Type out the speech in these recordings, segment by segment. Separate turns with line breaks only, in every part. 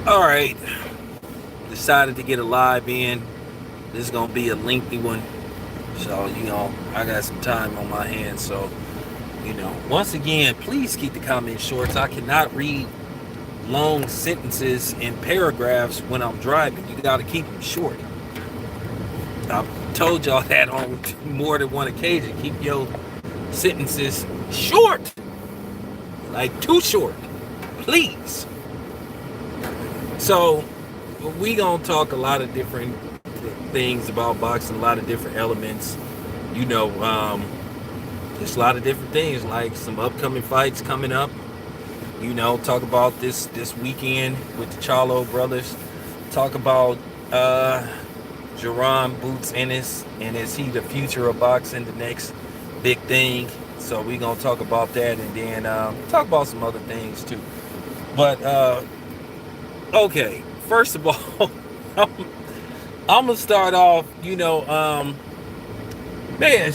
All right, decided to get a live in. This is gonna be a lengthy one, so I got some time on my hands. So once again, please keep the comments short. I cannot read long sentences and paragraphs when I'm driving. You got to keep them short. I've told y'all that on more than one occasion. Keep your sentences short, like too short, please. So we gonna talk a lot of different things about boxing, a lot of different elements. You know, just a lot of different things, like some upcoming fights coming up. Talk about this weekend with the Charlo brothers. Talk about Jaron Boots Ennis, and is he the future of boxing, the next big thing? So we gonna talk about that, and then talk about some other things too. But okay, first of all, I'm gonna start off. Man,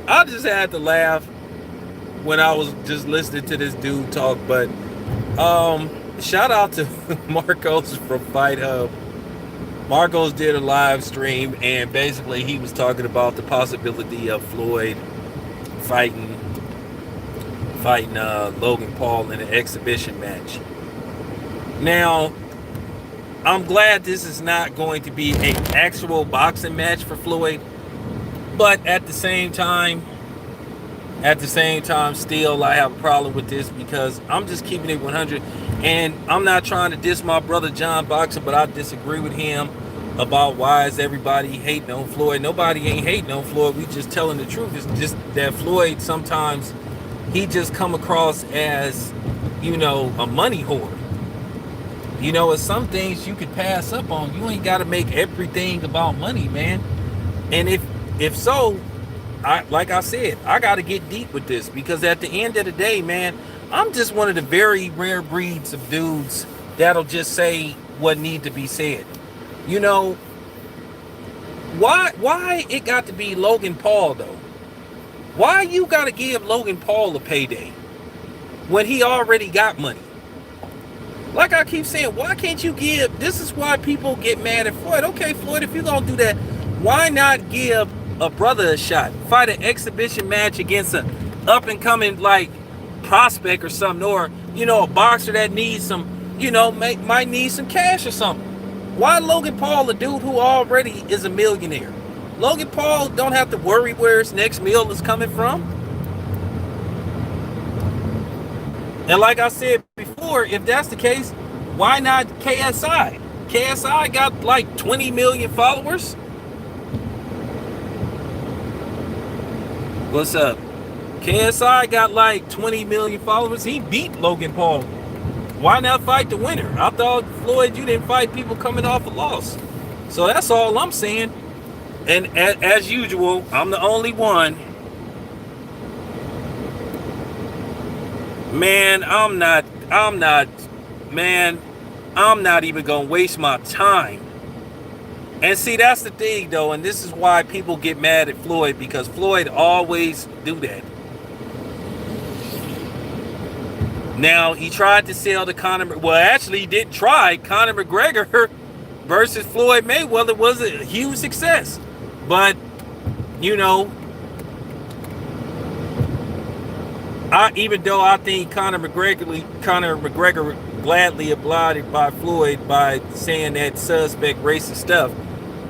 I just had to laugh when I was just listening to this dude talk. But shout out to Marcos from Fight Hub. Marcos did a live stream, and basically he was talking about the possibility of Floyd fighting Logan Paul in an exhibition match. Now, I'm glad this is not going to be an actual boxing match for Floyd, but at the same time, still I have a problem with this because I'm just keeping it 100, and I'm not trying to diss my brother John Boxer, but I disagree with him about why is everybody hating on Floyd. Nobody ain't hating on Floyd. We just telling the truth. It's just that Floyd sometimes he just come across as a money whore. It's some things you could pass up on. You ain't got to make everything about money, man. And if so, like I said, I got to get deep with this because at the end of the day, man, I'm just one of the very rare breeds of dudes that'll just say what need to be said. You know, why it got to be Logan Paul though? Why you got to give Logan Paul a payday when he already got money? Like I keep saying, why can't you give? This is why people get mad at Floyd. Okay, Floyd, if you're gonna do that, why not give a brother a shot? Fight an exhibition match against a up and coming like prospect or something, or a boxer that needs some, might need some cash or something. Why Logan Paul, a dude who already is a millionaire? Logan Paul don't have to worry where his next meal is coming from. And like I said before, if that's the case, why not KSI? KSI got like 20 million followers. What's up? KSI got like 20 million followers. He beat Logan Paul. Why not fight the winner? I thought, Floyd, you didn't fight people coming off a loss. So that's all I'm saying. And as usual, I'm the only one. Man, I'm not even gonna waste my time. And see, that's the thing though, and this is why people get mad at Floyd, because Floyd always do that. Now, he tried to sell the actually he didn't try. Conor McGregor versus Floyd Mayweather was a huge success. But, even though I think Conor McGregor gladly obliged by Floyd by saying that suspect racist stuff,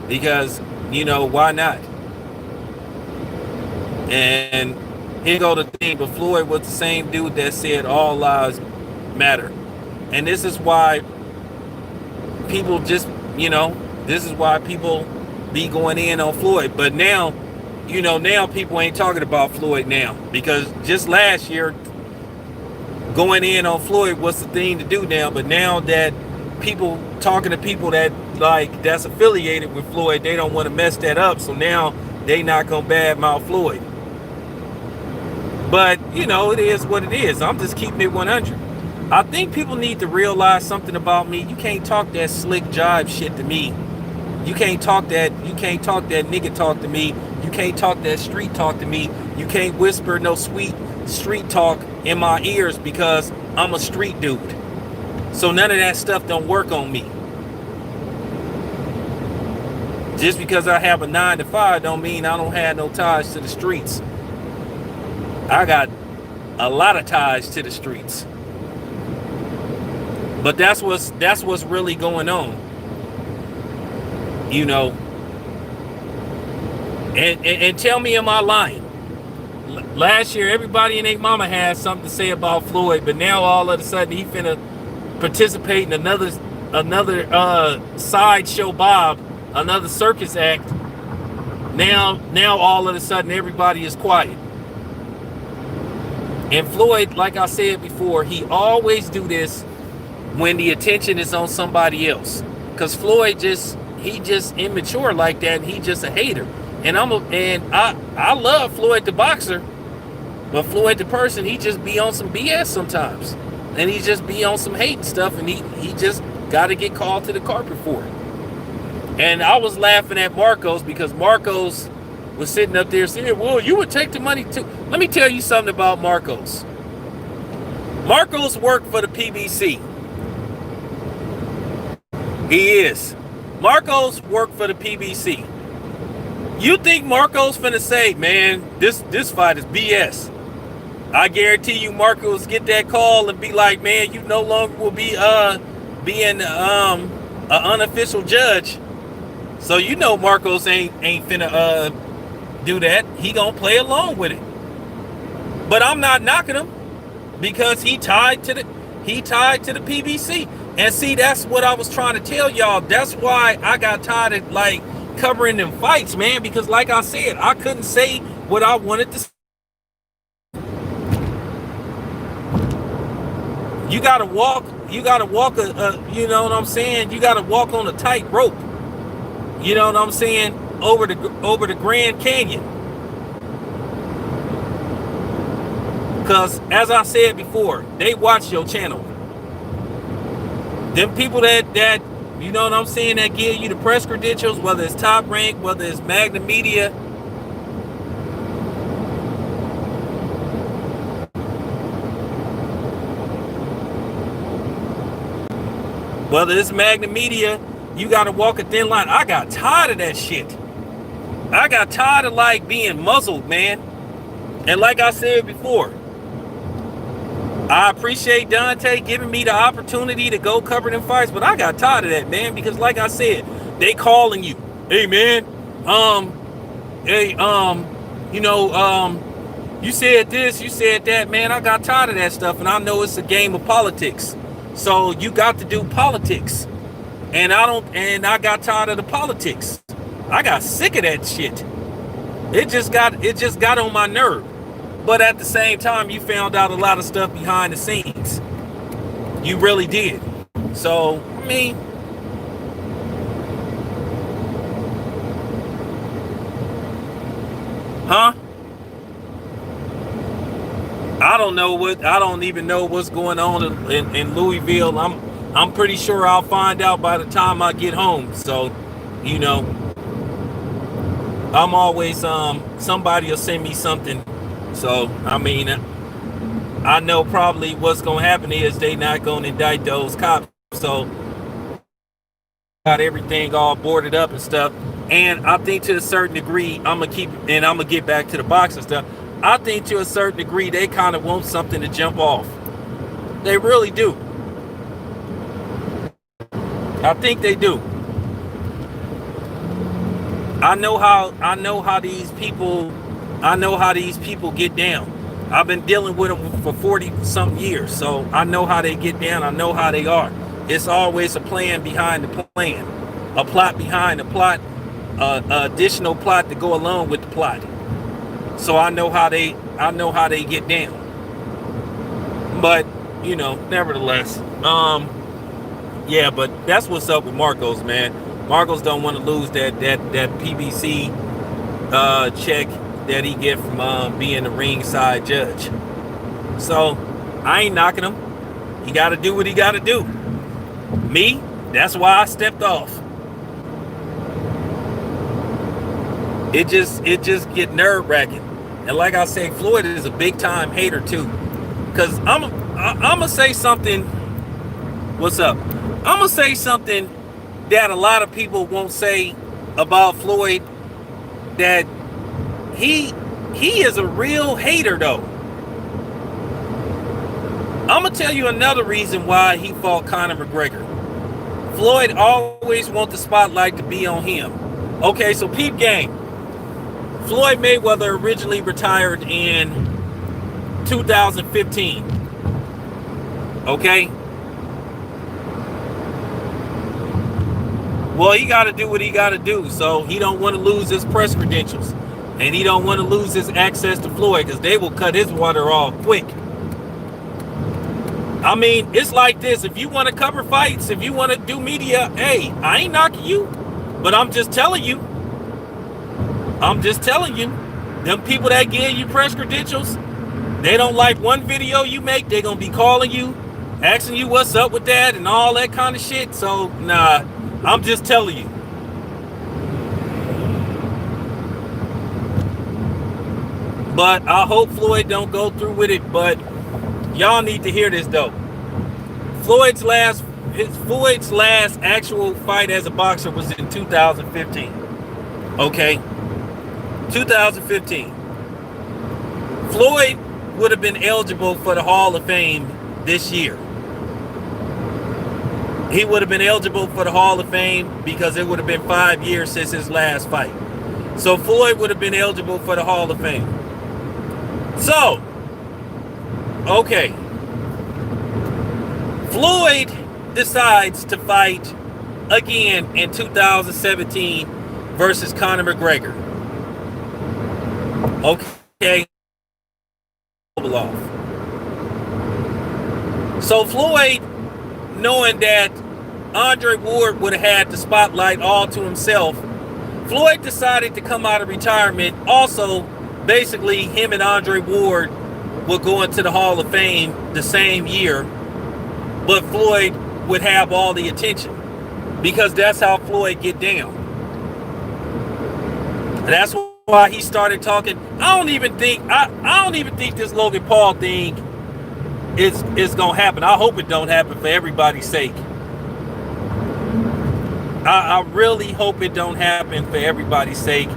because why not? And here go the thing, but Floyd was the same dude that said all lives matter, and this is why people be going in on Floyd. But now people ain't talking about Floyd now, because just last year going in on Floyd was the thing to do now. But now that people talking to people that's affiliated with Floyd, they don't want to mess that up. So now they not gonna badmouth Floyd. But it is what it is. I'm just keeping it 100. I think people need to realize something about me. You can't talk that slick jive shit to me. You can't talk that nigga talk to me. You can't talk that street talk to me. You can't whisper no sweet street talk in my ears, because I'm a street dude. So none of that stuff don't work on me. Just because I have a 9 to 5 don't mean I don't have no ties to the streets. I got a lot of ties to the streets. But that's what's really going on. You know. And tell me, am I lying? Last year, everybody and their mama had something to say about Floyd, but now all of a sudden he finna participate in another sideshow Bob, another circus act. Now all of a sudden everybody is quiet. And Floyd, like I said before, he always do this when the attention is on somebody else. Cause Floyd he just immature like that, and he just a hater. And I love Floyd the boxer, but Floyd the person, he just be on some BS sometimes. And he just be on some hating stuff, and he just got to get called to the carpet for it. And I was laughing at Marcos because Marcos was sitting up there saying, well, you would take the money too. Let me tell you something about Marcos. Marcos worked for the PBC. He is. Marcos worked for the PBC. You think Marcos finna say, man, this fight is BS? I guarantee you Marcos get that call and be like, man, you no longer will be being an unofficial judge. So you know Marcos ain't finna do that. He gonna play along with it. But I'm not knocking him because he tied to the PBC. And see, that's what I was trying to tell y'all. That's why I got tired of like covering them fights, man, because like I said, I couldn't say what I wanted to say. You gotta walk you know what I'm saying? You gotta walk on a tight rope. You know what I'm saying? Over the Grand Canyon. Cause as I said before, they watch your channel. Them people that you know what I'm saying, that give you the press credentials, whether it's Top Rank, whether it's Magna Media. Whether it's Magna Media, you got to walk a thin line. I got tired of that shit. I got tired of like being muzzled, man. And like I said before, I appreciate Dante giving me the opportunity to go cover them fights, but I got tired of that, man, because like I said, they calling you, hey man, you said this, you said that, man. I got tired of that stuff, and I know it's a game of politics. So you got to do politics. And I got tired of the politics. I got sick of that shit. It just got on my nerve. But at the same time, you found out a lot of stuff behind the scenes. You really did. So, I mean, huh? I don't even know what's going on in Louisville. I'm pretty sure I'll find out by the time I get home. So, you know, I'm always somebody will send me something. So, I mean, I know probably what's going to happen is they not going to indict those cops. So, got everything all boarded up and stuff. And I think to a certain degree, I'm going to get back to the boxing stuff. I think to a certain degree, they kind of want something to jump off. They really do. I think they do. I know how these people get down. I've been dealing with them for 40-something years, so I know how they get down. I know how they are. It's always a plan behind the plan, a plot behind the plot, additional plot to go along with the plot. So I know how they get down. But you know, nevertheless, yeah. But that's what's up with Marcos, man. Marcos don't want to lose that PBC check that he get from being the ringside judge. So I ain't knocking him. He got to do what he got to do. Me, that's why I stepped off. It just get nerve-wracking. And like I say, Floyd is a big time hater too. Cause I'm gonna say something What's up? I'm gonna say something that a lot of people won't say about Floyd. That he he is a real hater, though. I'm gonna tell you another reason why he fought Conor McGregor. Floyd always wants the spotlight to be on him. Okay, so peep game. Floyd Mayweather originally retired in 2015. Okay? Well, he got to do what he got to do. So he don't want to lose his press credentials. And he don't want to lose his access to Floyd because they will cut his water off quick. I mean, it's like this. If you want to cover fights, if you want to do media, hey, I ain't knocking you. But I'm just telling you. Them people that give you press credentials, they don't like one video you make, they're going to be calling you, asking you what's up with that and all that kind of shit. So, nah, I'm just telling you. But I hope Floyd don't go through with it. But y'all need to hear this, though. Floyd's last actual fight as a boxer was in 2015. Okay? 2015. Floyd would have been eligible for the Hall of Fame this year. He would have been eligible for the Hall of Fame because it would have been 5 years since his last fight. So Floyd would have been eligible for the Hall of Fame. So, okay. Floyd decides to fight again in 2017 versus Conor McGregor. Okay. So Floyd, knowing that Andre Ward would have had the spotlight all to himself, Floyd decided to come out of retirement. Also, basically, him and Andre Ward will go into the Hall of Fame the same year, but Floyd would have all the attention because that's how Floyd get down. That's why he started talking. I don't even think this Logan Paul thing is gonna happen. I hope it don't happen for everybody's sake. I really hope it don't happen for everybody's sake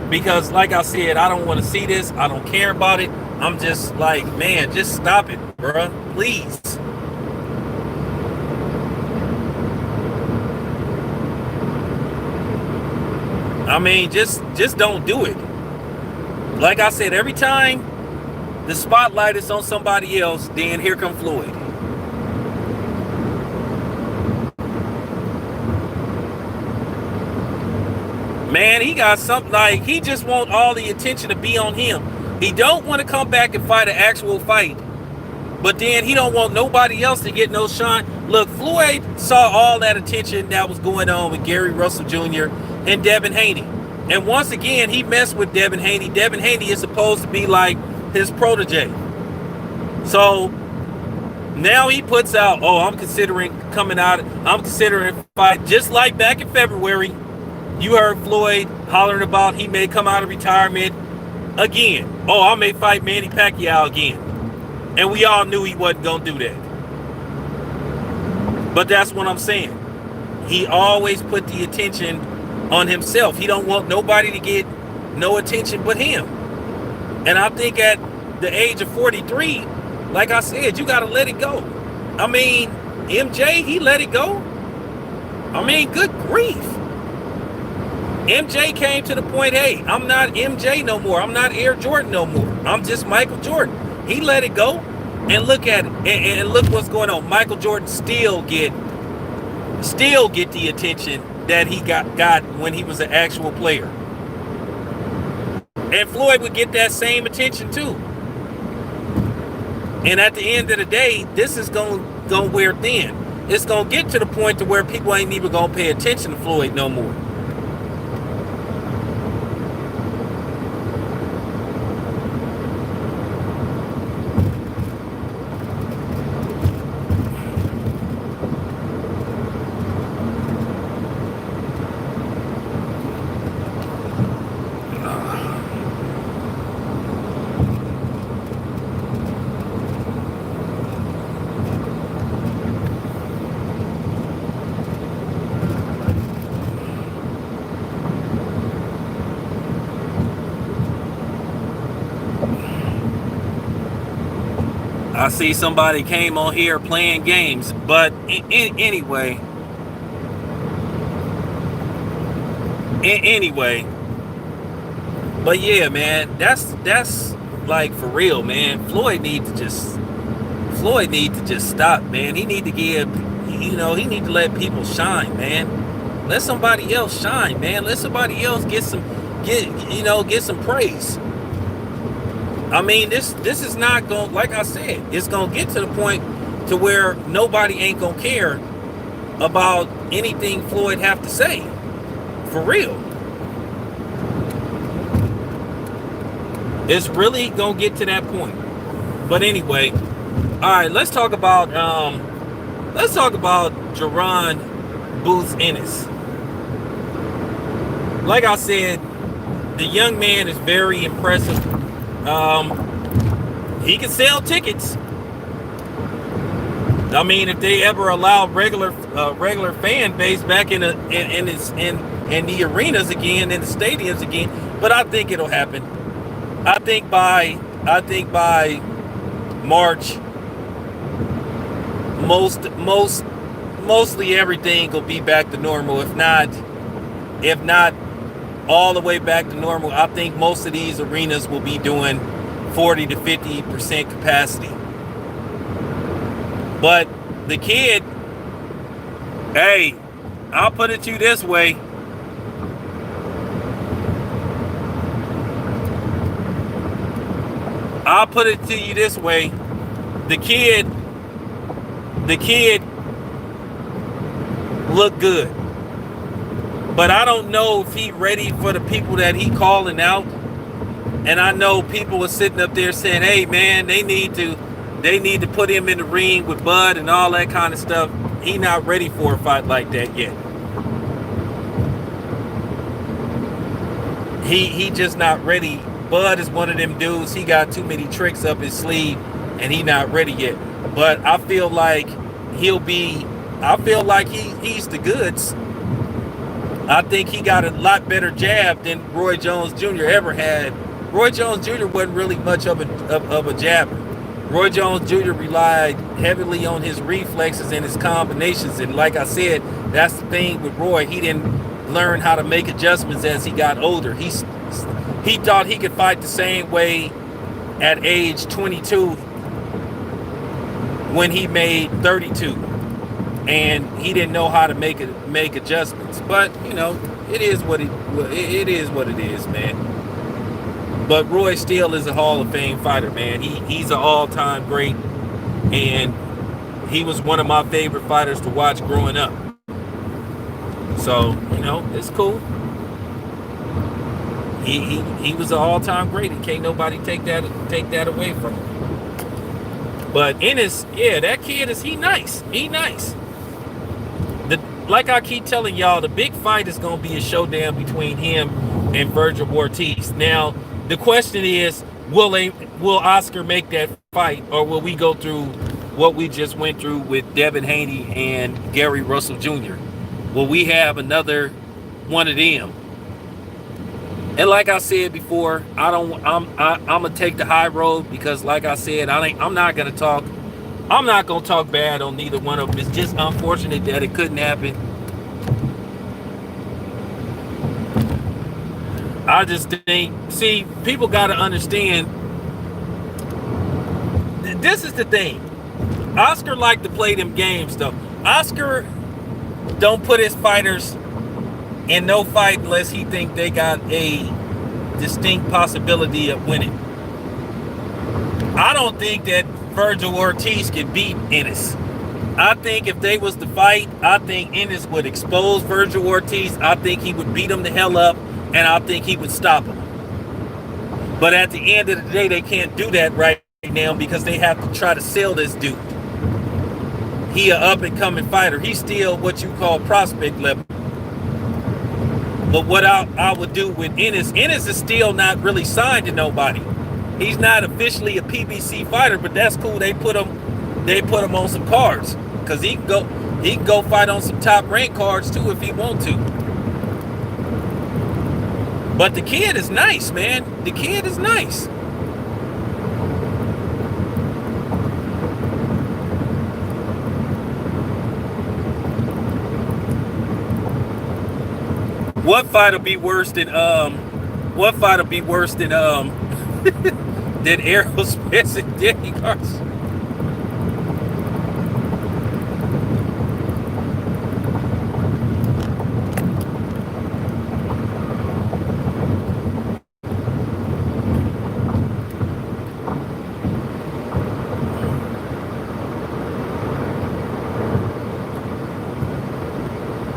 because, like I said, I don't want to see this. I don't care about it. I'm just like, man, just stop it, bruh, please. I mean, just don't do it. Like I said, every time the spotlight is on somebody else, then here come Floyd. Man, he got something like he just want all the attention to be on him. He don't want to come back and fight an actual fight. But then he don't want nobody else to get no shine. Look, Floyd saw all that attention that was going on with Gary Russell Jr. and Devin Haney. And once again, he messed with Devin Haney. Devin Haney is supposed to be like his protege. So now he puts out, I'm considering fight. Just like back in February, you heard Floyd hollering about he may come out of retirement again. I may fight Manny Pacquiao again. And we all knew he wasn't going to do that. But that's what I'm saying. He always put the attention on himself. He don't want nobody to get no attention but him. And I think at the age of 43, like I said, you got to let it go. I mean, MJ, he let it go. I mean, good grief. MJ came to the point, hey, I'm not MJ no more. I'm not Air Jordan no more. I'm just Michael Jordan. He let it go. And look at it. And look what's going on. Michael Jordan still get the attention that he got when he was an actual player. And Floyd would get that same attention too. And at the end of the day, this is going to wear thin. It's going to get to the point to where people ain't even going to pay attention to Floyd no more. I see somebody came on here playing games, but anyway, anyway, but yeah, man, that's like for real, man. Floyd need to just stop, man. He need to give, he need to let people shine, man. Let somebody else shine, man. Let somebody else get some praise. I mean, this is not going, like I said, it's going to get to the point to where nobody ain't going to care about anything Floyd have to say. For real. It's really going to get to that point. But anyway, all right, let's talk about Jaron Ennis. Like I said, the young man is very impressive. He can sell tickets. I mean, if they ever allow regular fan base back in the arenas again, in the stadiums again, but I think it'll happen. I think by March, mostly everything will be back to normal. If not all the way back to normal, I think most of these arenas will be doing 40 to 50% capacity. But the kid, hey, I'll put it to you this way. The kid looked good. But I don't know if he ready for the people that he calling out. And I know people are sitting up there saying, hey man, they need to put him in the ring with Bud and all that kind of stuff. He not ready for a fight like that yet. He just not ready. Bud is one of them dudes, he got too many tricks up his sleeve and he not ready yet. But I feel like he's the goods. I think he got a lot better jab than Roy Jones Jr. ever had. Roy Jones Jr. wasn't really much of a jabber. Roy Jones Jr. relied heavily on his reflexes and his combinations. And like I said, that's the thing with Roy. He didn't learn how to make adjustments as he got older. He thought he could fight the same way at age 22 when he made 32. And he didn't know how to make adjustments. But, it is what it is, man. But Roy still is a Hall of Fame fighter, man. He's an all-time great. And he was one of my favorite fighters to watch growing up. So, it's cool. He was an all-time great, and can't nobody take that away from him. But Ennis, yeah, that kid he nice. He nice. Like I keep telling y'all, the big fight is going to be a showdown between him and Virgil Ortiz. Now, the question is, will Oscar make that fight, or will we go through what we just went through with Devin Haney and Gary Russell Jr.? Will we have another one of them? And like I said before, I'm gonna take the high road because, like I said, I'm not gonna talk bad on neither one of them. It's just unfortunate that it couldn't happen. I just think, people got to understand, this is the thing. Oscar like to play them games, though. Oscar don't put his fighters in no fight unless he think they got a distinct possibility of winning. I don't think that Virgil Ortiz can beat Ennis. I think if they was to fight, I think Ennis would expose Virgil Ortiz. I think he would beat him the hell up, and I think he would stop him. But at the end of the day, they can't do that right now because they have to try to sell this dude. He an up-and-coming fighter. He's still what you call prospect level. But what I would do with Ennis is still not really signed to nobody. He's not officially a PBC fighter, but that's cool. They put him on some cards because he can go fight on some top rank cards too if he want to. But the kid is nice, man. The kid is nice. What fight will be worse than what fight will be worse than than Errol Spence and Danny Garcia?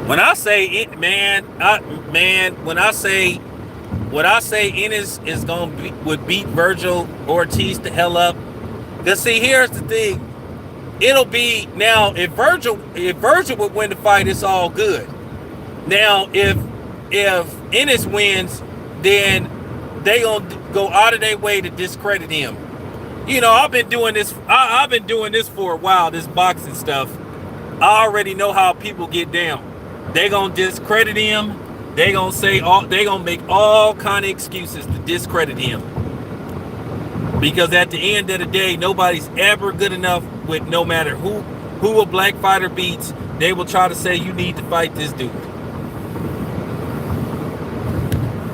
When I say it, man, when I say Ennis is would beat Virgil Ortiz the hell up. Cause see, here's the thing. It'll be now if Virgil would win the fight, it's all good. Now if Ennis wins, then they gonna go out of their way to discredit him. You know, I've been doing this. I've been doing this for a while. This boxing stuff. I already know how people get down. They gonna discredit him. They gonna say they gonna make all kind of excuses to discredit him. Because at the end of the day, nobody's ever good enough with no matter who a black fighter beats. They will try to say you need to fight this dude.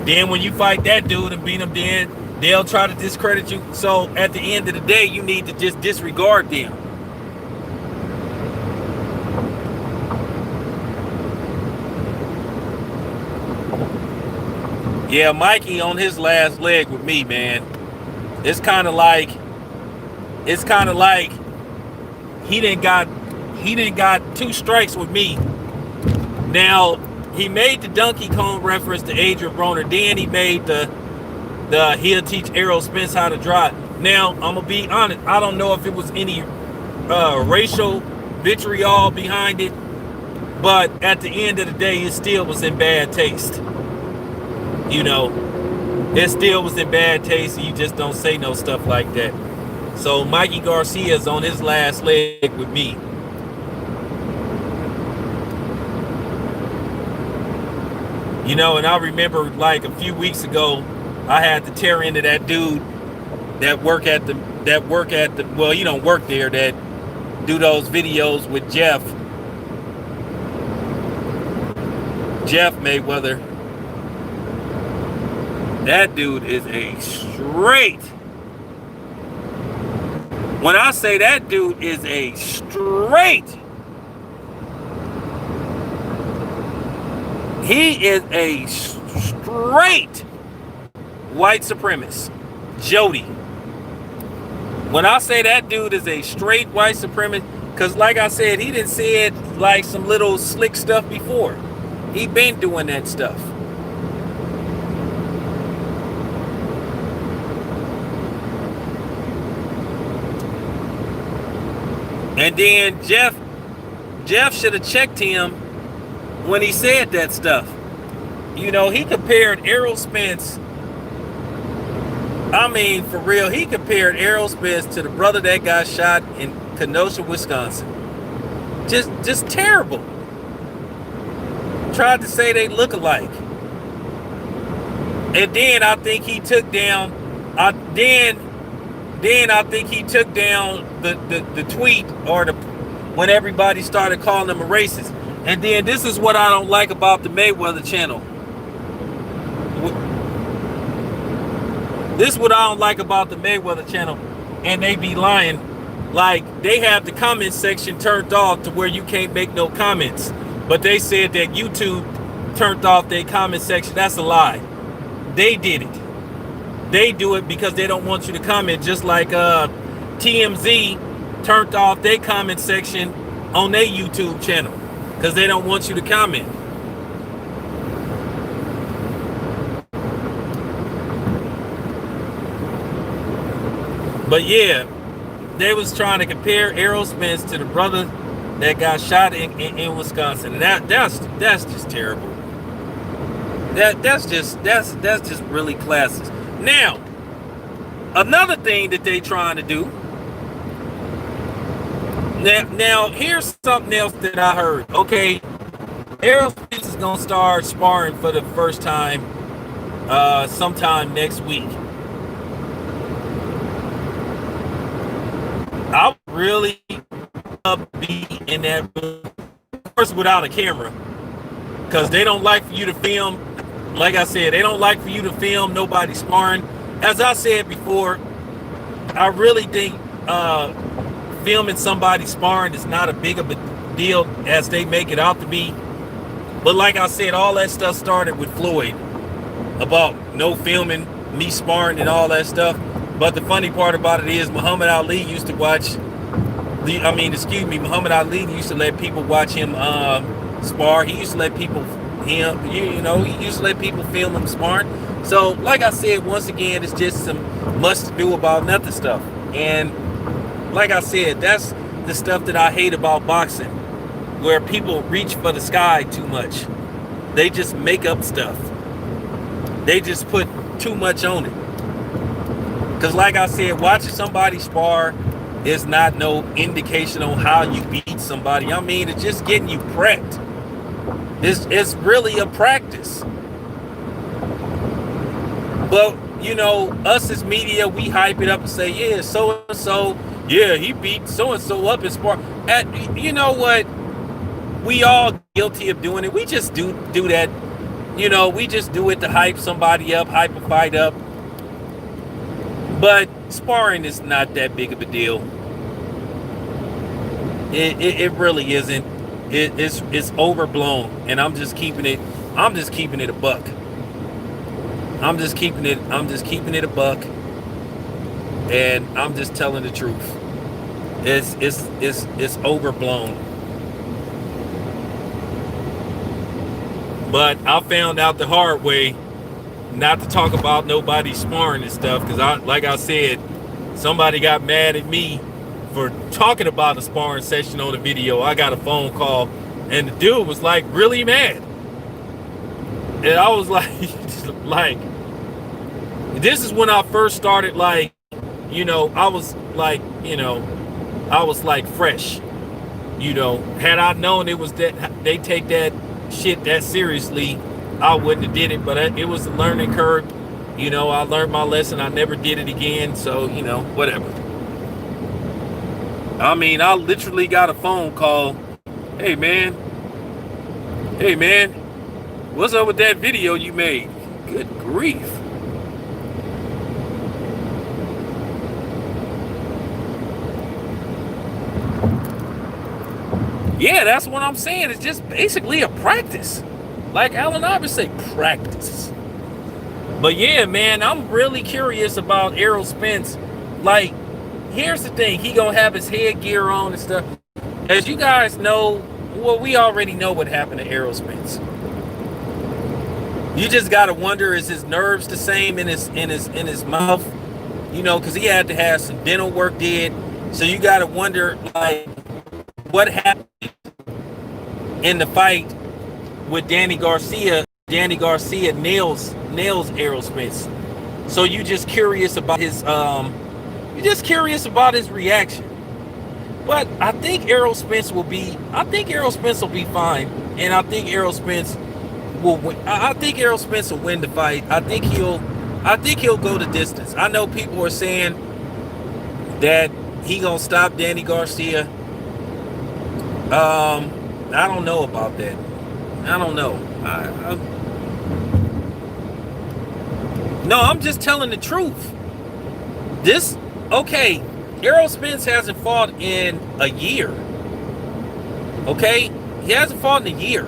Then when you fight that dude and beat him, then they'll try to discredit you. So at the end of the day, you need to just disregard them. Yeah, Mikey on his last leg with me, man. It's kind of like he didn't got 2 strikes with me. Now he made the Donkey Kong reference to Adrian Broner. Then he made the he'll teach Errol Spence how to drive. Now I'm gonna be honest. I don't know if it was any racial vitriol behind it, but at the end of the day, it still was in bad taste. You know, it still was in bad taste, and you just don't say no stuff like that. So Mikey Garcia's on his last leg with me. You know, and I remember like a few weeks ago, I had to tear into that dude that work at the well, you don't work there, that do those videos with Jeff Mayweather. That dude is a straight. When I say that dude is a straight, he is a straight white supremacist. Jody. When I say that dude is a straight white supremacist, because like I said, he didn't say it like some little slick stuff before. He been doing that stuff. And then Jeff should have checked him when he said that stuff. You know, he compared Errol Spence. I mean, for real, he compared Errol Spence to the brother that got shot in Kenosha, Wisconsin. Just terrible. Tried to say they look alike. And then I think he took down. Then I think he took down the tweet or when everybody started calling him a racist. And then this is what I don't like about the Mayweather channel. This is what I don't like about the Mayweather channel. And they be lying. Like, they have the comment section turned off to where you can't make no comments. But they said that YouTube turned off their comment section. That's a lie. They did it. They do it because they don't want you to comment, just like TMZ turned off their comment section on their YouTube channel because they don't want you to comment. But yeah, they was trying to compare Errol Spence to the brother that got shot in Wisconsin. And that's just terrible. That's just really classist. Now, another thing that they trying to do. Now here's something else that I heard. Okay, Errol Spence is gonna start sparring for the first time sometime next week. I would really love to be in that room, of course, without a camera. because they don't like for you to film. Like I said, they don't like for you to film nobody sparring. As I said before, I really think filming somebody sparring is not a big of a deal as they make it out to be. But like I said, all that stuff started with Floyd about no filming, me sparring and all that stuff. But the funny part about it is Muhammad Ali used to watch, Muhammad Ali used to let people watch him spar. He used to let people, he used to let people film him sparring. So like I said, once again, it's just some must do about nothing stuff. And like I said, that's the stuff that I hate about boxing, where people reach for the sky too much. They just make up stuff. They just put too much on it. Because like I said, watching somebody spar is not no indication on how you beat somebody. I mean, it's just getting you prepped. It's really a practice. But, us as media, we hype it up and say, yeah, so-and-so, yeah, he beat so-and-so up in spar. You know what? We all guilty of doing it. We just do that. We just do it to hype somebody up, hype a fight up. But sparring is not that big of a deal. It really isn't. It's overblown, and I'm just keeping it a buck. I'm just keeping it a buck, and I'm just telling the truth. It's overblown. But I found out the hard way not to talk about nobody sparring and stuff, because like I said, somebody got mad at me for talking about a sparring session on the video. I got a phone call, and the dude was like really mad, and I was like, this is when I first started. I was like fresh. Had I known it was that they take that shit that seriously, I wouldn't have did it. But it was a learning curve. I learned my lesson. I never did it again. So whatever. I mean, I literally got a phone call. Hey man, what's up with that video you made? Good grief. Yeah, that's what I'm saying. It's just basically a practice. Like Allen Iverson say, practice. But yeah, man, I'm really curious about Errol Spence. Like, here's the thing. He gonna have his headgear on and stuff. As you guys know, well, we already know what happened to Errol Spence. You just gotta wonder, is his nerves the same in his mouth? Because he had to have some dental work did. So you gotta wonder, like, what happened in the fight with Danny Garcia. Danny Garcia nails Errol Spence. So you just curious about his reaction. But I think Errol Spence will be fine, and I think Errol Spence will win. I think Errol Spence will win the fight. I think he'll go the distance. I know people are saying that he gonna stop Danny Garcia. I don't know about that. I don't know. No, I'm just telling the truth. Errol Spence hasn't fought in a year. Okay? He hasn't fought in a year.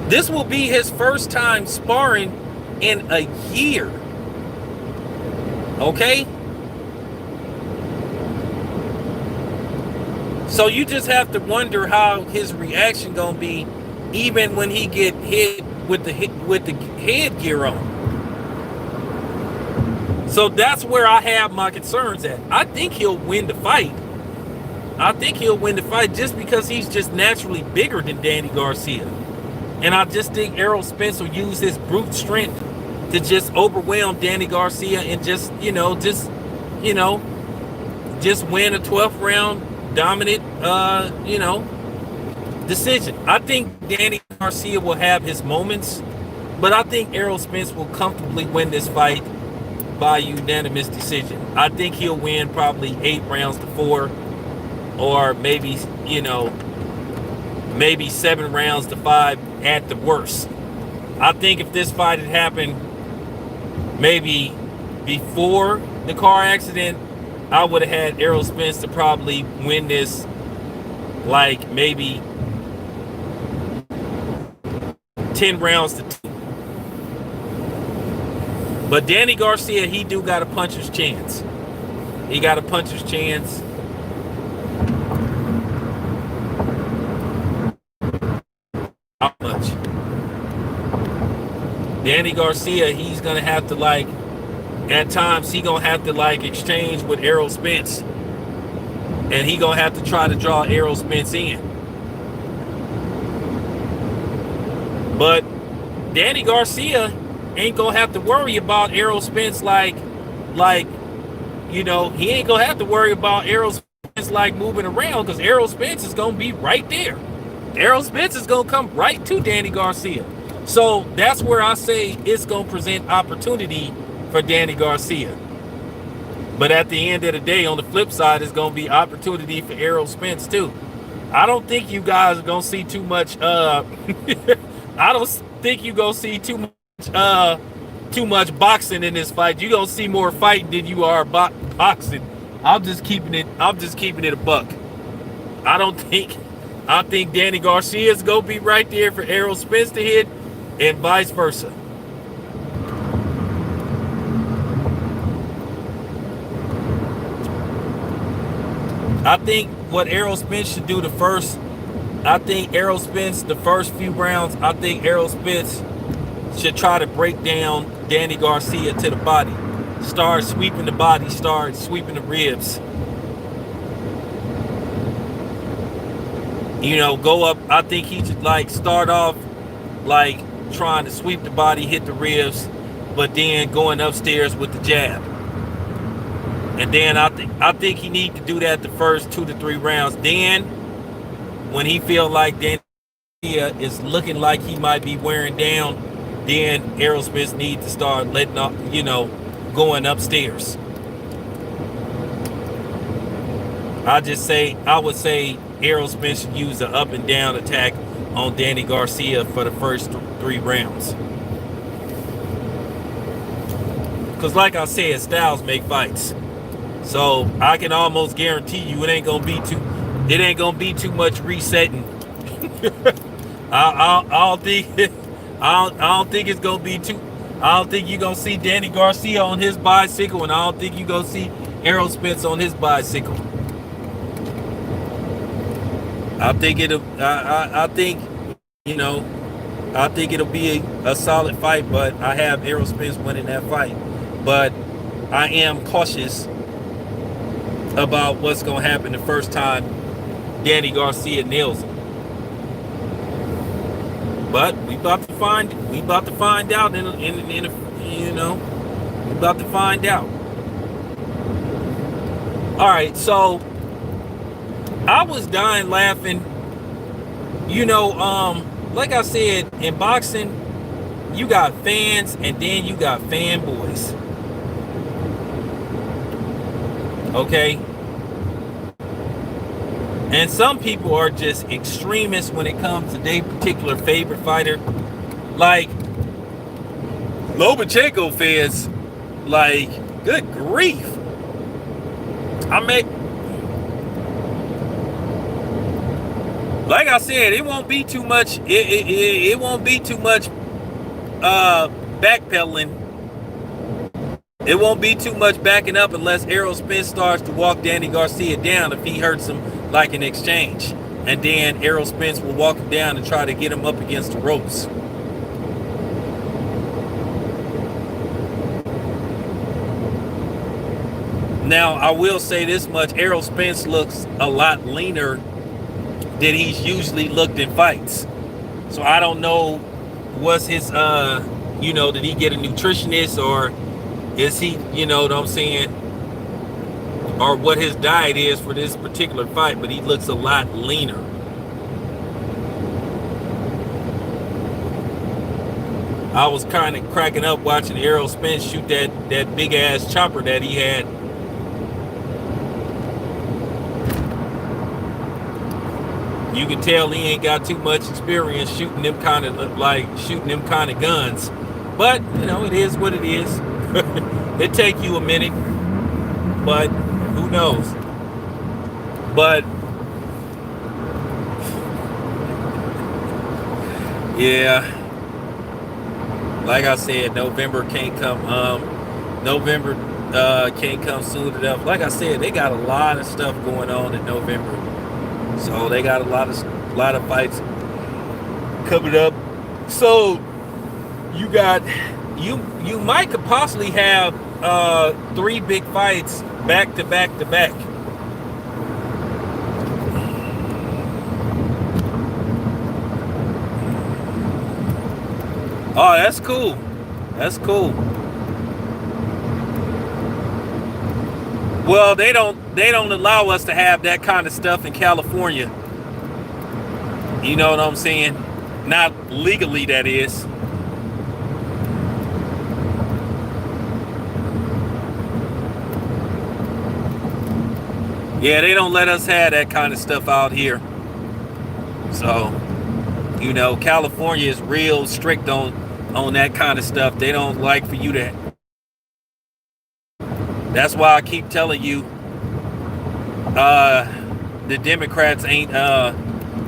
This will be his first time sparring in a year. Okay? So you just have to wonder how his reaction gonna be, even when he get hit with the headgear on. So that's where I have my concerns at. I think he'll win the fight. Just because he's just naturally bigger than Danny Garcia. And I just think Errol Spence will use his brute strength to just overwhelm Danny Garcia and just win a 12th round dominant decision. I think Danny Garcia will have his moments, but I think Errol Spence will comfortably win this fight by unanimous decision. I think he'll win probably 8 rounds to 4, or maybe maybe 7 rounds to 5 at the worst. I think if this fight had happened maybe before the car accident, I would have had Errol Spence to probably win this like maybe 10 rounds to 2. But Danny Garcia, he do got a puncher's chance. He got a puncher's chance. How much? Danny Garcia, he's gonna have to like, at times he gonna have to like exchange with Errol Spence, and he gonna have to try to draw Errol Spence in. But Danny Garcia ain't gonna have to worry about Errol Spence like you know, he ain't gonna have to worry about Errol Spence like moving around, because Errol Spence is gonna be right there. Errol Spence is gonna come right to Danny Garcia. So that's where I say it's gonna present opportunity for Danny Garcia. But at the end of the day, on the flip side, it's gonna be opportunity for Errol Spence too. I don't think you guys are gonna see too much I don't think you gonna see too much boxing in this fight. You gonna see more fighting than you are boxing. I'm just keeping it a buck. I think Danny Garcia is gonna be right there for Errol Spence to hit, and vice versa. I think what Errol Spence should do the first few rounds, I think Errol Spence should try to break down Danny Garcia to the body. Start sweeping the body, start sweeping the ribs. You know, go up. I think he should like start off like trying to sweep the body, hit the ribs, but then going upstairs with the jab. And then I think he need to do that the first 2 to 3 rounds. Then when he feel like Danny Garcia is looking like he might be wearing down, then Errol Spence needs to start letting up, you know, going upstairs. I would say Errol Spence should use an up and down attack on Danny Garcia for the first 3 rounds. Because like I said, styles make fights. So I can almost guarantee you it ain't gonna be too much resetting. I don't think it's gonna be too. I don't think you're gonna see Danny Garcia on his bicycle, and I don't think you're gonna see Errol Spence on his bicycle. I think it'll be a solid fight, but I have Errol Spence winning that fight. But I am cautious about what's gonna happen the first time Danny Garcia nails him. But we about to find out we about to find out. All right, so I was dying laughing. You know, like I said, in boxing, you got fans and then you got fanboys. Okay? And some people are just extremists when it comes to their particular favorite fighter. Like Lomachenko fans, like, good grief. Like I said, it won't be too much. It won't be too much backpedaling. It won't be too much backing up unless Errol Spence starts to walk Danny Garcia down if he hurts him like an exchange. And then Errol Spence will walk him down and try to get him up against the ropes. Now, I will say this much. Errol Spence looks a lot leaner than he's usually looked in fights. So I don't know what's his, did he get a nutritionist, or is he, you know what I'm saying, or what his diet is for this particular fight, but he looks a lot leaner. I was kind of cracking up watching Errol Spence shoot that big ass chopper that he had. You can tell he ain't got too much experience shooting them kind of guns. But it is what it is. It take you a minute, but who knows? But yeah, like I said, November can't come. November can't come soon enough. Like I said, they got a lot of stuff going on in November, so they got a lot of fights coming up. So you might could possibly have 3 big fights back to back to back. Oh, that's cool. That's cool. Well, they don't allow us to have that kind of stuff in California. You know what I'm saying? Not legally, that is. Yeah, they don't let us have that kind of stuff out here. So, California is real strict on that kind of stuff. They don't like for you to. That's why I keep telling you, the Democrats ain't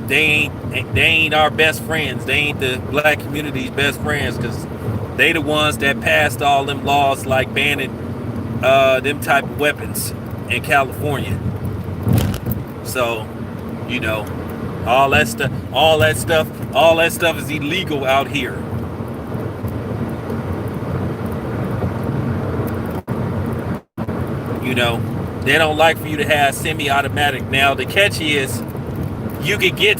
they ain't our best friends. They ain't the black community's best friends, because they the ones that passed all them laws like banning them type of weapons in California. So, all that stuff is illegal out here. They don't like for you to have semi-automatic. Now the catch is, you could get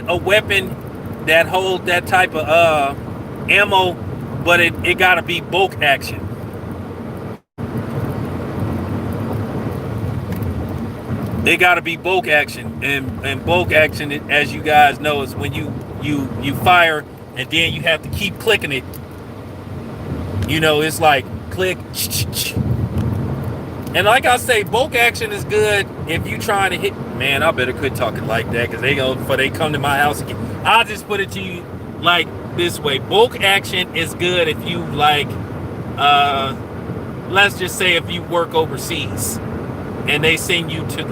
a weapon that hold that type of ammo, but it gotta be bulk action. It gotta be bulk action, and bulk action, as you guys know, is when you fire and then you have to keep clicking it. It's like click. And like I say, bulk action is good if you trying to hit. Man, I better quit talking like that, because they come to my house again. I'll just put it to you like this way: bulk action is good if you let's just say if you work overseas and they send you to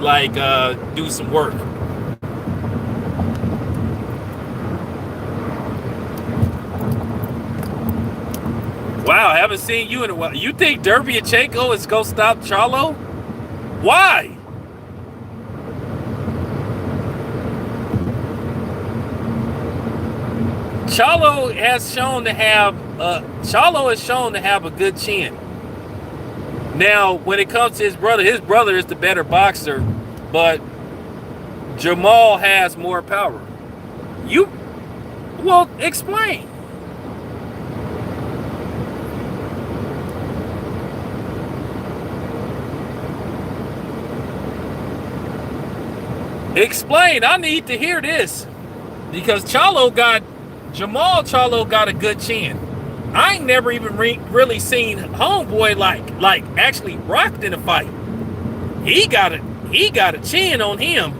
do some work. Wow, I haven't seen you in a while. You think Derbiachenko is going to stop Charlo? Why? Charlo has shown to have a good chin. Now, when it comes to his brother is the better boxer, but Jamal has more power. Explain. Explain. I need to hear this, because Jamal Charlo got a good chin. I ain't never even really seen homeboy like actually rocked in a fight. He got a chin on him.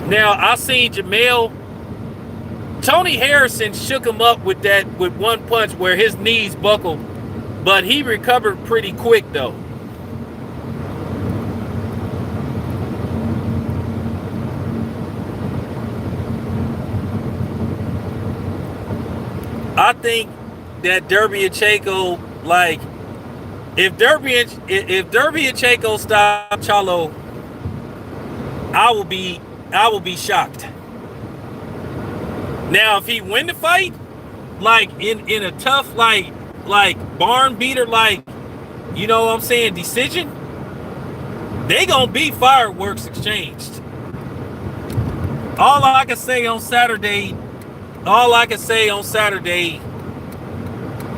Now I seen Jamel. Tony Harrison shook him up with one punch where his knees buckled, but he recovered pretty quick though. I think that Derbiachenko, if Derbiachenko stops Charlo, I will be shocked. Now, if he win the fight, in a tough barn beater, you know what I'm saying, decision, they gonna be fireworks exchanged. All I can say on Saturday,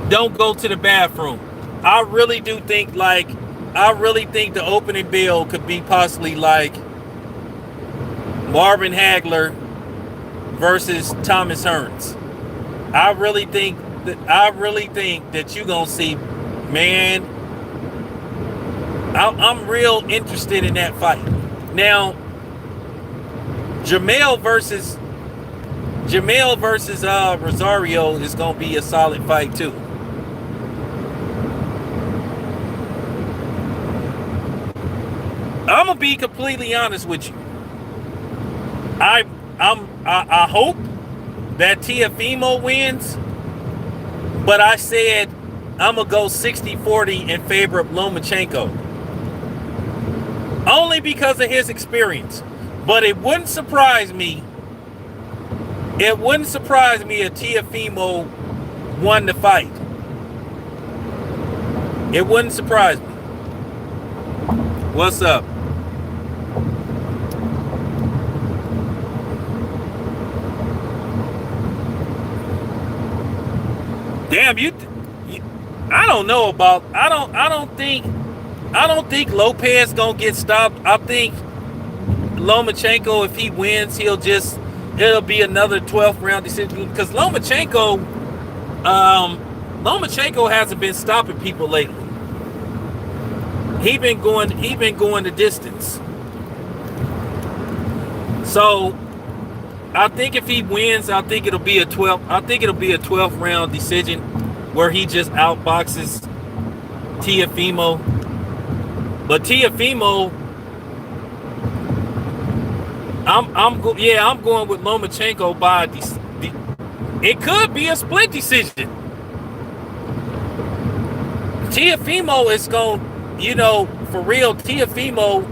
don't go to the bathroom. I really think the opening bill could be possibly Marvin Hagler versus Thomas Hearns. I really think that you're gonna see, man. I'm real interested in that fight. Now, Jamel versus Rosario is gonna be a solid fight too. I'm gonna be completely honest with you. I hope that Teofimo wins, but I said I'm gonna go 60-40 in favor of Lomachenko, only because of his experience. But it wouldn't surprise me. It wouldn't surprise me if Teofimo won the fight. It wouldn't surprise me. What's up? Damn, I don't know about. I don't think Lopez gonna get stopped. I think Lomachenko, if he wins, it'll be another 12th round decision, because Lomachenko hasn't been stopping people lately. He been going the distance. So I think if he wins, I think it'll be a 12th round decision where he just outboxes Teofimo. But Teofimo, I'm going with Lomachenko by it could be a split decision. Teofimo is going, for real, Teofimo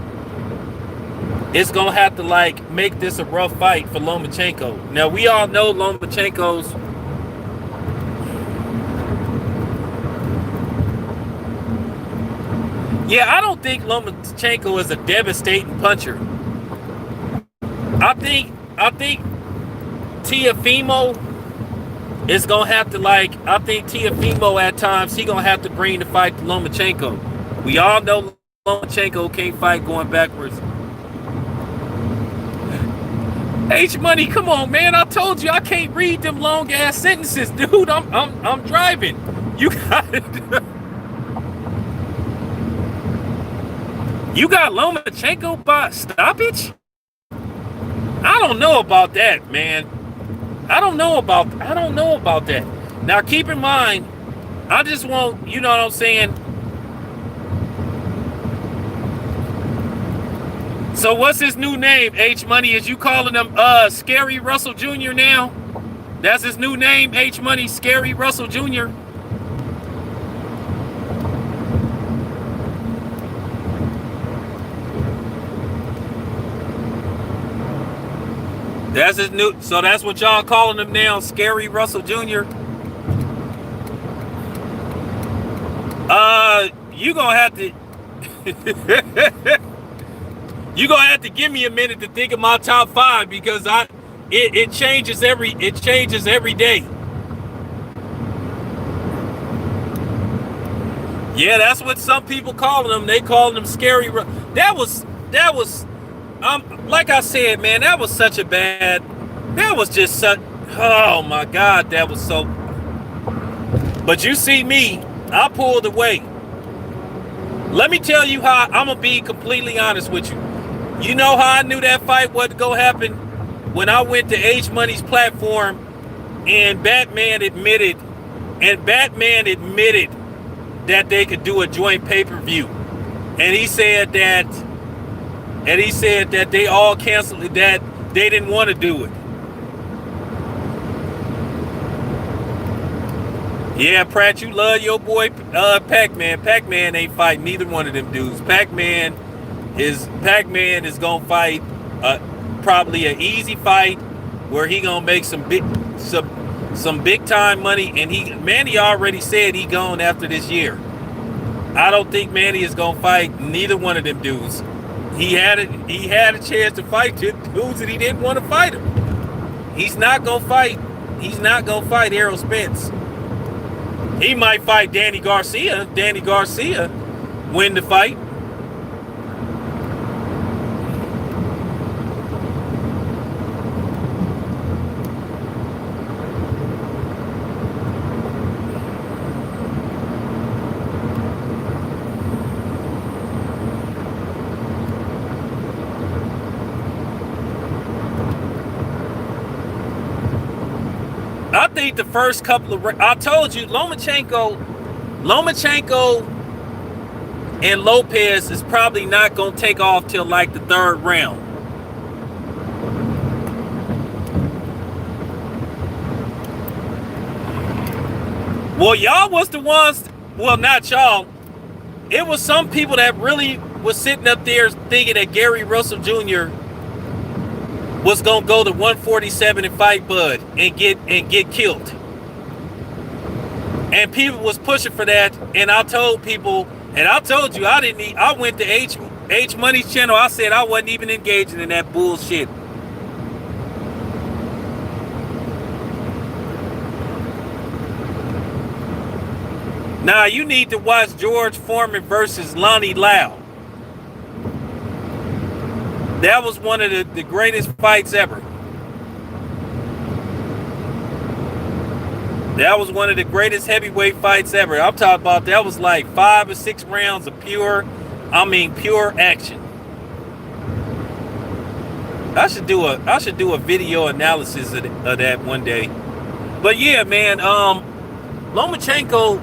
is going to have to make this a rough fight for Lomachenko. Now, we all know Lomachenko's I don't think Lomachenko is a devastating puncher. I think Teofimo is gonna have to I think Teofimo at times he gonna have to bring the fight to Lomachenko. We all know Lomachenko can't fight going backwards. H Money, come on, man! I told you I can't read them long ass sentences, dude. I'm driving. You got it. You got Lomachenko by stoppage? I don't know about that, man. I don't know about that. Now keep in mind, I just want, you know what I'm saying? So what's his new name, H Money? Is you calling him Scary Russell Jr. now? That's his new name, H Money, Scary Russell Jr. That's his new, so that's what y'all calling him now, Scary Russell Jr. You gonna have to you gonna have to give me a minute to think of my top 5, because it changes every day. Yeah, that's what some people calling him. They calling him Scary. That was like I said, man, that was just such, oh my God, that was so. But you see me, I pulled away. Let me tell you how, I'm gonna be completely honest with you. You know how I knew that fight wasn't gonna happen? When I went to H Money's platform and Batman admitted that they could do a joint pay-per-view. And he said that they all canceled it, that they didn't want to do it. Yeah, Pratt, you love your boy Pac-Man. Pac-Man ain't fighting neither one of them dudes. Pac-Man is gonna fight probably an easy fight where he gonna make some big time money, and Manny already said he gone after this year. I don't think Manny is gonna fight neither one of them dudes. He had a chance to fight dudes and he didn't want to fight him. He's not gonna fight Errol Spence. He might fight Danny Garcia. Danny Garcia win the fight. think the first couple of I told you Lomachenko and Lopez is probably not gonna take off till like the third round. Well, y'all was the ones, well, not y'all. It was some people that really was sitting up there thinking that Gary Russell Jr. was gonna go to 147 and fight Bud and get killed. And people was pushing for that, and I told people, and I told you I went to H Money's channel. I said I wasn't even engaging in that bullshit. Now you need to watch George Foreman versus Lonnie Lau. That was one of the greatest fights ever. That was one of the greatest heavyweight fights ever. I'm talking about that was like 5 or 6 rounds of pure action. I should do a video analysis of that one day. But yeah, man, Lomachenko.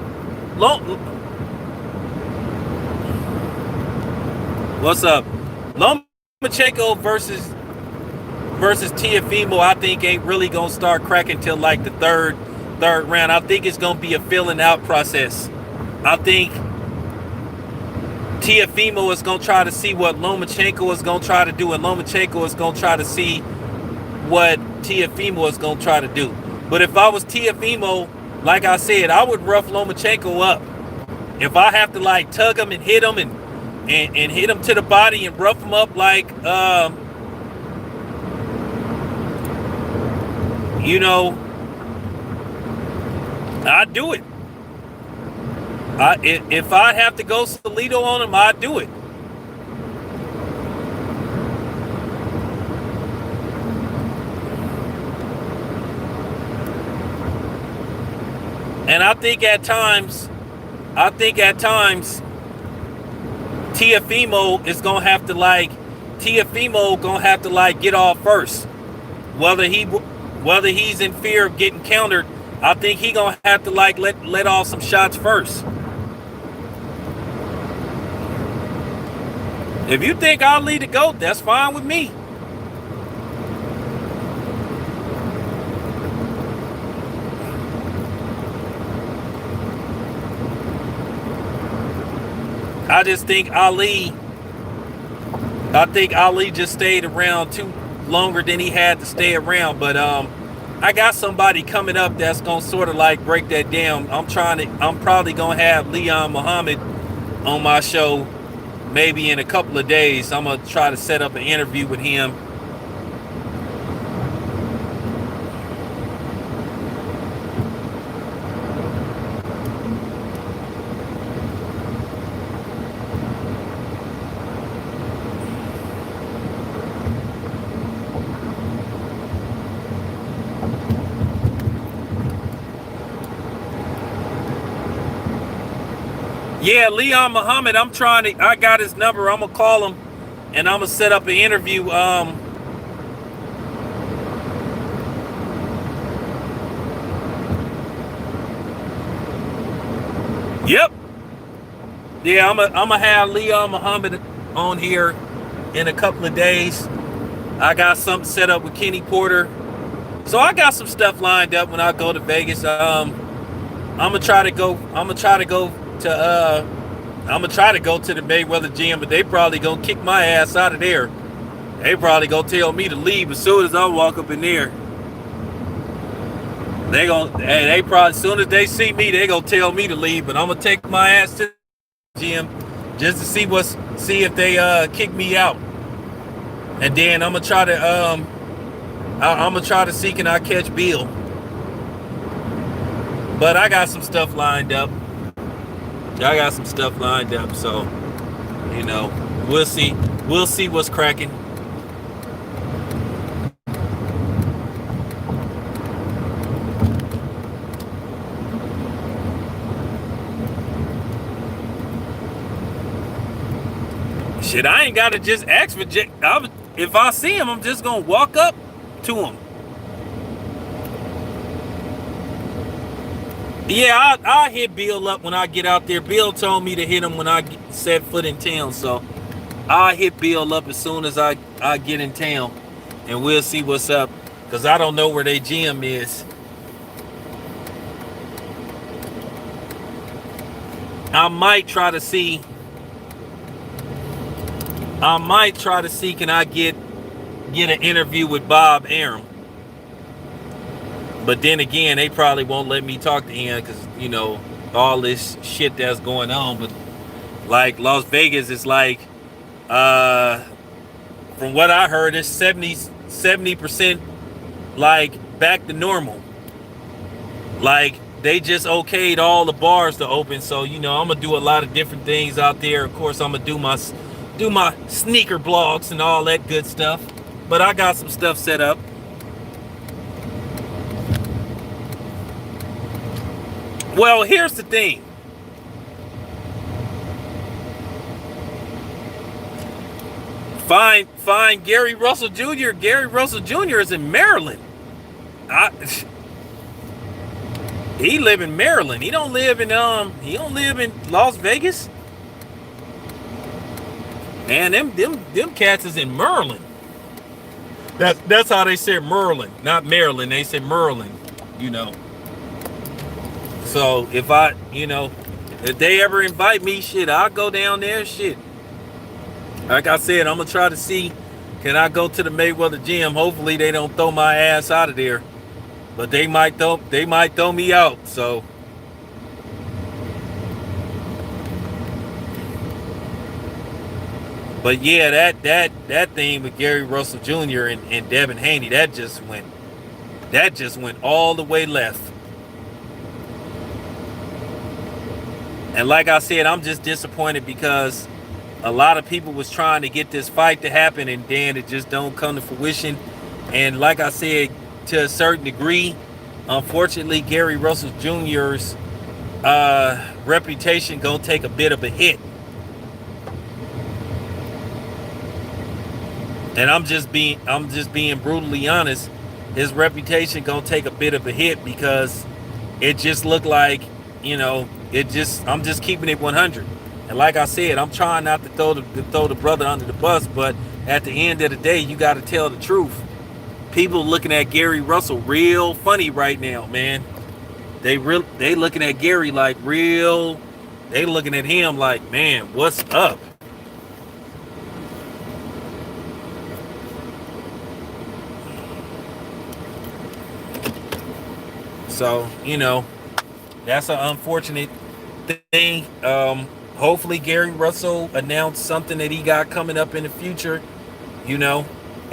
What's up? Lomachenko versus Teofimo, I think ain't really gonna start cracking till like the third round. I think it's gonna be a filling out process. I think Teofimo is gonna try to see what Lomachenko is gonna try to do, and Lomachenko is gonna try to see what Teofimo is gonna try to do. But if I was Teofimo, like I said, I would rough Lomachenko up. If I have to like tug him and hit him and hit him to the body and rough him up like I'd do it. If I have to go Salido on him, I'd do it. And I think at times Teofimo gonna have to get off first. Whether he's in fear of getting countered, I think he gonna have to like let off some shots first. If you think I'll lead the GOAT, that's fine with me. I just think Ali just stayed around too longer than he had to stay around. But I got somebody coming up that's gonna sort of like break that down. I'm probably gonna have Leon Muhammad on my show maybe in a couple of days. I'm gonna try to set up an interview with him. Yeah, Leon Muhammad, I got his number. I'm going to call him and I'm going to set up an interview. Yep. Yeah, I'm going to have Leon Muhammad on here in a couple of days. I got something set up with Kenny Porter. So I got some stuff lined up when I go to Vegas. I'm going to try to go to the Mayweather gym, but they probably gonna kick my ass out of there. They probably gonna tell me to leave as soon as I walk up in there. They probably as soon as they see me, they gonna tell me to leave. But I'm gonna take my ass to the gym just to see if they kick me out, and then I'm gonna try to see can I catch Bill. But I got some stuff lined up. So, we'll see. We'll see what's cracking. Shit, I ain't got to just ask for Jake. If I see him, I'm just going to walk up to him. Yeah, I'll hit Bill up when I get out there. Bill told me to hit him when I set foot in town, so I'll hit Bill up as soon as I get in town, and we'll see what's up. Cause I don't know where their gym is. I might try to see. Can I get an interview with Bob Arum. But then again, they probably won't let me talk to him because, all this shit that's going on. But like Las Vegas is like, from what I heard, it's 70% like back to normal. Like they just okayed all the bars to open. So, I'm gonna do a lot of different things out there. Of course, I'm gonna do my sneaker blogs and all that good stuff. But I got some stuff set up. Well, here's the thing. Find Gary Russell Jr. Gary Russell Jr. is in Maryland. He live in Maryland. He don't live in Las Vegas. Man, them cats is in Maryland. That's how they say Maryland, not Maryland. They say Maryland, So if if they ever invite me, shit, I'll go down there, shit. Like I said, I'm gonna try to see, can I go to the Mayweather gym? Hopefully they don't throw my ass out of there, but they might throw me out. So, but yeah, that thing with Gary Russell Jr. and Devin Haney, that just went all the way left. And like I said, I'm just disappointed because a lot of people was trying to get this fight to happen, and then it just don't come to fruition. And like I said, to a certain degree, unfortunately, Gary Russell Jr.'s reputation gonna take a bit of a hit. And I'm just being brutally honest. His reputation gonna take a bit of a hit because it just looked like, I'm just keeping it 100. And like I said, I'm trying not to throw the brother under the bus, but at the end of the day, you got to tell the truth. People looking at Gary Russell real funny right now, man. They looking at Gary like real. They looking at him like, man, what's up? So, that's an unfortunate thing. Hopefully Gary Russell announced something that he got coming up in the future.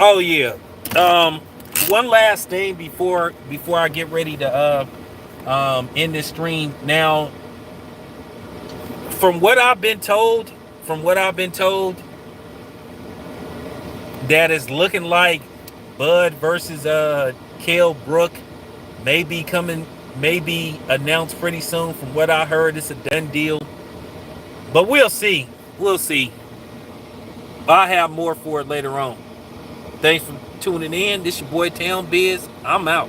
Oh yeah. One last thing before I get ready to end this stream. Now, from what I've been told, that is looking like Bud versus Kell Brook may be announced pretty soon. From what I heard, it's a done deal. But we'll see. I'll have more for it later on. Thanks for tuning in. This your boy Town Biz. I'm out.